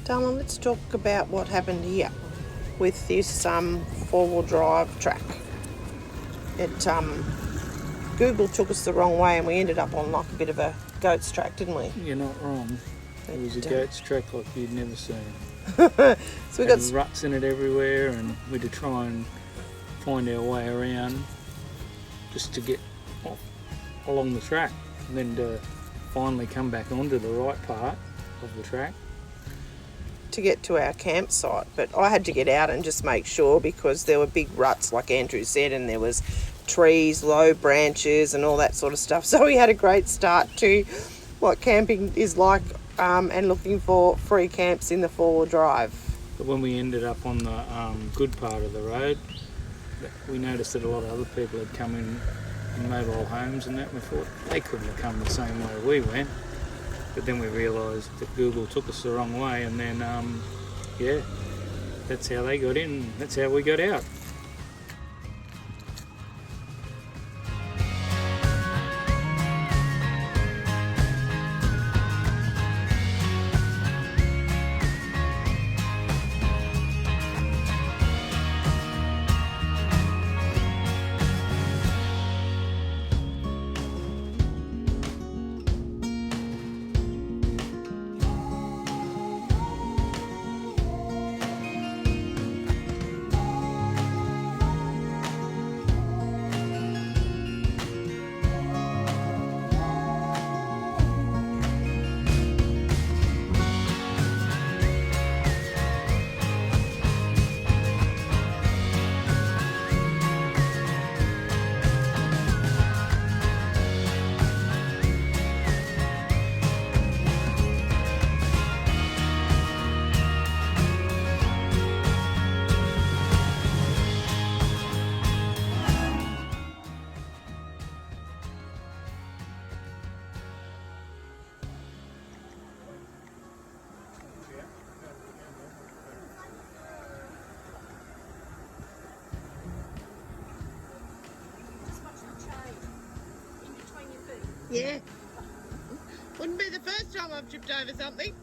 Darling, let's talk about what happened here with this four-wheel drive track. It Google took us the wrong way and we ended up on like a bit of a goat's track, didn't we? You're not wrong. It was a goat's track like you'd never seen. So we got ruts in it everywhere, and we had to try and find our way around just to get off along the track, and then to finally come back onto the right part of the track to get to our campsite. But I had to get out and just make sure, because there were big ruts, like Andrew said, and there was trees, low branches and all that sort of stuff. So we had a great start to what camping is like, and looking for free camps in the four-wheel drive. But when we ended up on the good part of the road, we noticed that a lot of other people had come in mobile homes and that. We thought they couldn't have come the same way we went. But then we realised that Google took us the wrong way, and then, yeah, that's how they got in, that's how we got out. Yeah. Wouldn't be the first time I've tripped over something.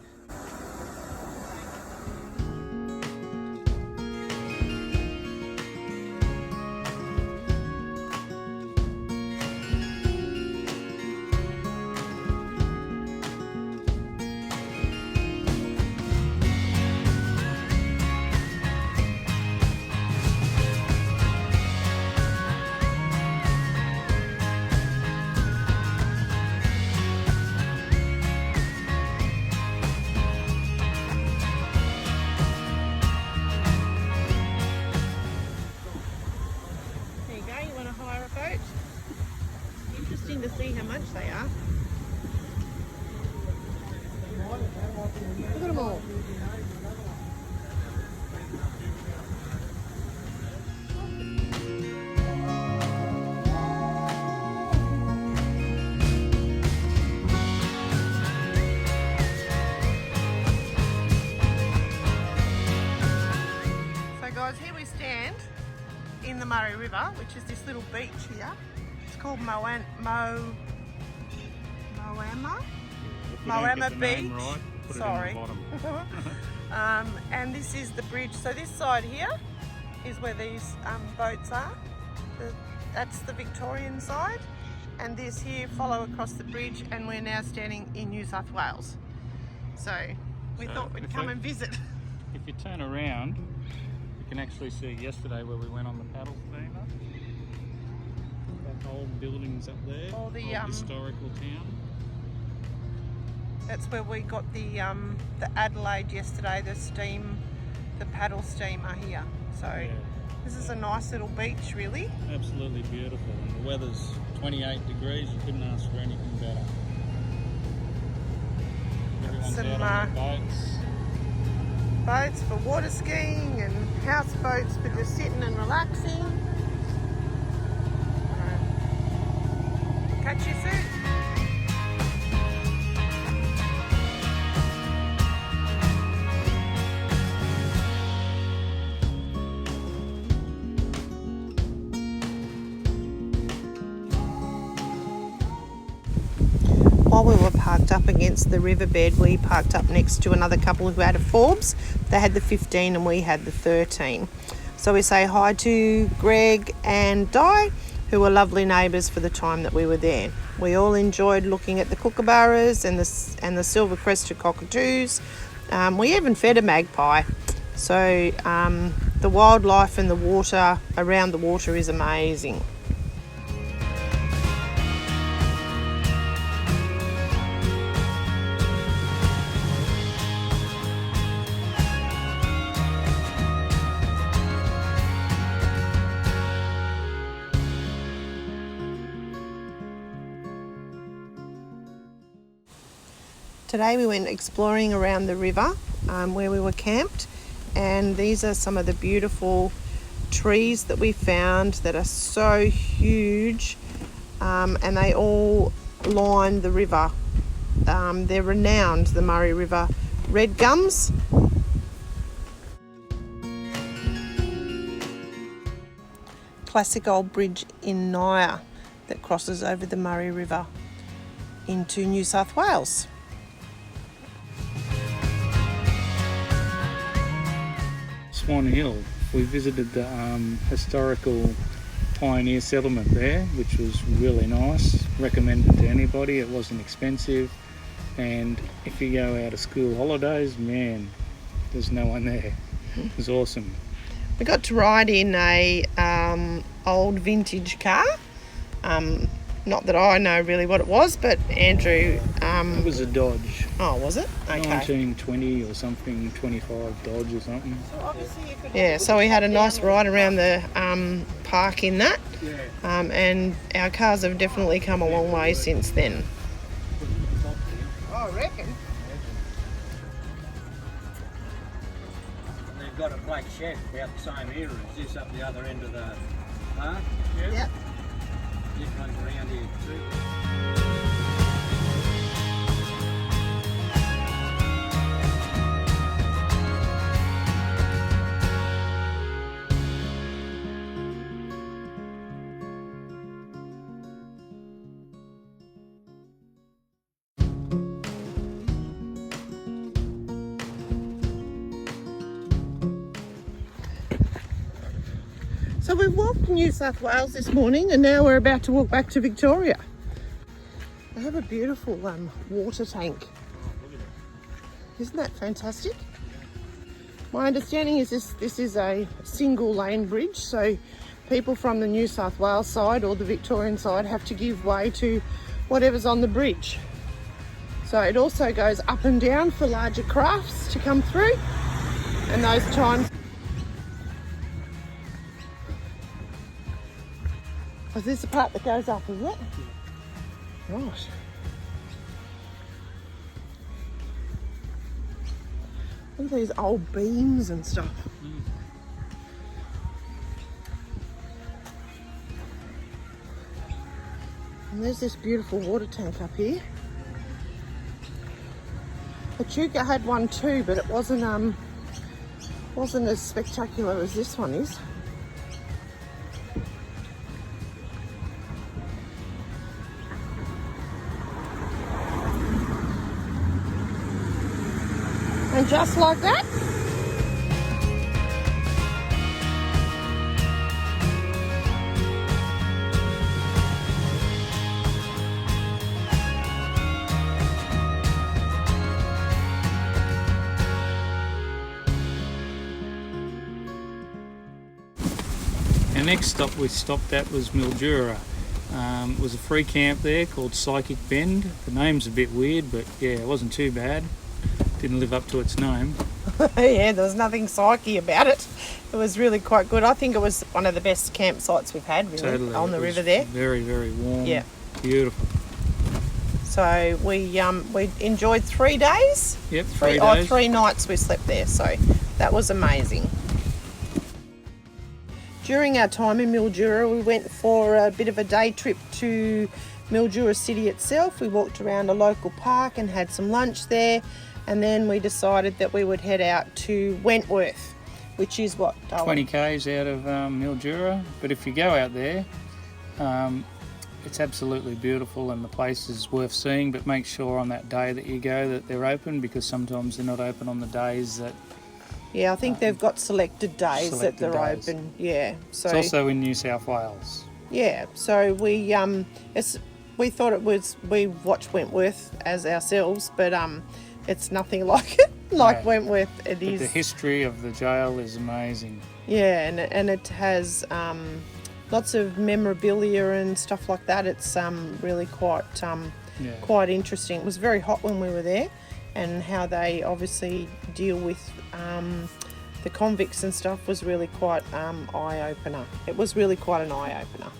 To see how much they are. Look at them all. So guys, here we stand in the Murray River, which is this little beach here. It's called Moama Beach. Right, sorry. And this is the bridge. So this side here is where these boats are. That's the Victorian side. And this here follow across the bridge, and we're now standing in New South Wales. So we thought we'd come and visit. If you turn around, you can actually see yesterday where we went on the paddle steamer. Old buildings up there, all the historical town. That's where we got the Adelaide yesterday, the paddle steamer here. So yeah. This is a nice little beach, really. Absolutely beautiful. And the weather's 28 degrees, you couldn't ask for anything better. Everyone's out on their boats for water skiing and houseboats for just sitting and relaxing. Catch you soon. while we were parked up against the riverbed, we parked up next to another couple who had a Forbes. They had the 15 and we had the 13. So we say hi to Greg and Di, who were lovely neighbours for the time that we were there. We all enjoyed looking at the kookaburras and the silver-crested cockatoos. We even fed a magpie. So the wildlife and the water around the water is amazing. Today we went exploring around the river where we were camped, and these are some of the beautiful trees that we found that are so huge, and they all line the river. They're renowned, the Murray River red gums. Classic old bridge in Naya that crosses over the Murray River into New South Wales. Swan Hill. We visited the historical pioneer settlement there, which was really nice. Recommend it to anybody. It wasn't expensive, and if you go out of school holidays, man, there's no one there. It was awesome. We got to ride in a old vintage car. Not that I know really what it was, but Andrew... It was a Dodge. Oh, was it? Okay. 1920 or something, 25 Dodge or something. Yeah, so we had a nice ride around the park in that. And our cars have definitely come a long way since then. I reckon. They've got a black shed about the same era as this up the other end of the park. Yep. It runs around here too. So we've walked New South Wales this morning, and now we're about to walk back to Victoria. They have a beautiful water tank. Isn't that fantastic? My understanding is this is a single lane bridge, so people from the New South Wales side or the Victorian side have to give way to whatever's on the bridge. So it also goes up and down for larger crafts to come through, and those times. Is this the part that goes up, is it? Right. Look at these old beams and stuff. And there's this beautiful water tank up here. Echuca had one too, but it wasn't as spectacular as this one is. And just like that, Our next stop we stopped at was Mildura. It was a free camp there called Psychic Bend. The name's a bit weird, but yeah, it wasn't too bad. Didn't live up to its name. yeah, there was nothing psyche about it. It was really quite good. I think it was one of the best campsites we've had, really, Totally. on the It was river there. Very, very warm. Yeah. Beautiful. So we enjoyed 3 days. Yep, 3 days. 3 nights we slept there, so that was amazing. During our time in Mildura, we went for a bit of a day trip to Mildura city itself. We walked around a local park and had some lunch there, and then we decided that we would head out to Wentworth, which is what, Darwin? 20 k's out of Mildura, but if you go out there, it's absolutely beautiful and the place is worth seeing, but make sure on that day that you go that they're open, because sometimes they're not open on the days that... Yeah, I think they've got selected days that selected they're days. open. Yeah, so It's also in New South Wales. yeah, so we thought it was, we watched Wentworth as ourselves, but it's nothing like it, like No. Wentworth. It But is. the history of the jail is amazing. Yeah, and it has lots of memorabilia and stuff like that. It's really quite Yeah. quite interesting. It was very hot when we were there, and how they obviously deal with the convicts and stuff was really quite eye-opener. It was really quite an eye-opener.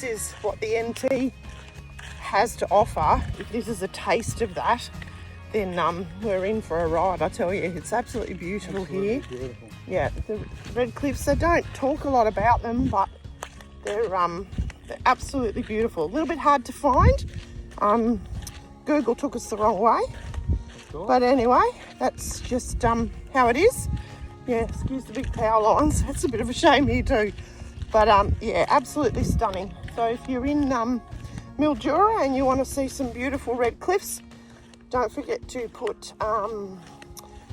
Is what the NT has to offer. If this is a taste of that, then we're in for a ride. I tell you, it's absolutely beautiful here. Beautiful. Yeah, the Red Cliffs, they don't talk a lot about them, but they're absolutely beautiful. A little bit hard to find. Google took us the wrong way, but anyway, that's just how it is. Yeah, excuse the big power lines. That's a bit of a shame here too. But yeah, absolutely stunning. So if you're in Mildura and you want to see some beautiful red cliffs, don't forget to put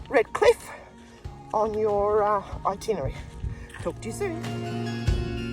Red Cliff on your itinerary. Talk to you soon.